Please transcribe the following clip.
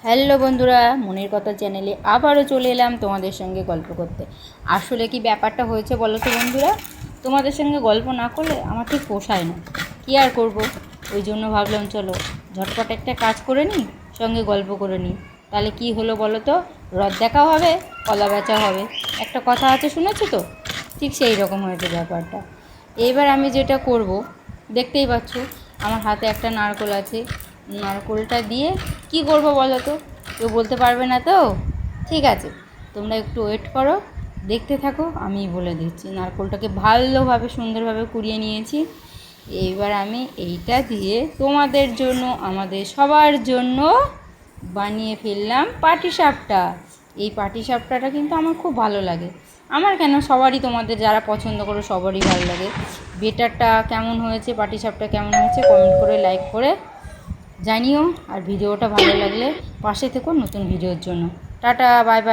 Hello বন্ধুরা, মনের কথা চ্যানেলে আবারও চলে এলাম তোমাদের সঙ্গে গল্প করতে। আসলে কি ব্যাপারটা হয়েছে বলো তো বন্ধুরা, তোমাদের সঙ্গে গল্প না করলে আমার ঠিক পোষায় না। কী আর করবো, ওই জন্য ভাবলাম চলো ঝটপট একটা কাজ করে নিই, সঙ্গে গল্প করে নিই। তাহলে কি হলো বলো তো, রথ দেখাও হবে, কলা বেচাও হবে। একটা কথা আছে, শুনেছো তো? ঠিক সেই রকম হয়েছে ব্যাপারটা। এইবার আমি যেটা করব, দেখতেই পাচ্ছ আমার হাতে একটা নারকেল আছে। নারকেলটা দিয়ে কি করব বলো তো? কেউ বলতে পারবে না তো? ঠিক আছে, তোমরা একটু ওয়েট করো, দেখতে থাকো, আমি বলে দিচ্ছি। নারকেলটাকে ভালোভাবে সুন্দরভাবে কুড়িয়ে নিয়েছি। এইবার আমি এইটা দিয়ে তোমাদের জন্য, আমাদের সবার জন্য বানিয়ে ফেললাম পাটিসাপটা। এই পাটিসাপটাটা কিন্তু আমার খুব ভালো লাগে। আমার কেন, সবারই, তোমাদের যারা পছন্দ করো সবারই ভালো লাগে। বেটারটা কেমন হয়েছে, পাটিসাপটা কেমন হয়েছে কমেন্ট করে, লাইক করে জানিও। আর ভিডিওটা ভালো লাগলে পাশে থেকো নতুন ভিডিওর জন্য। Tata, bye bye.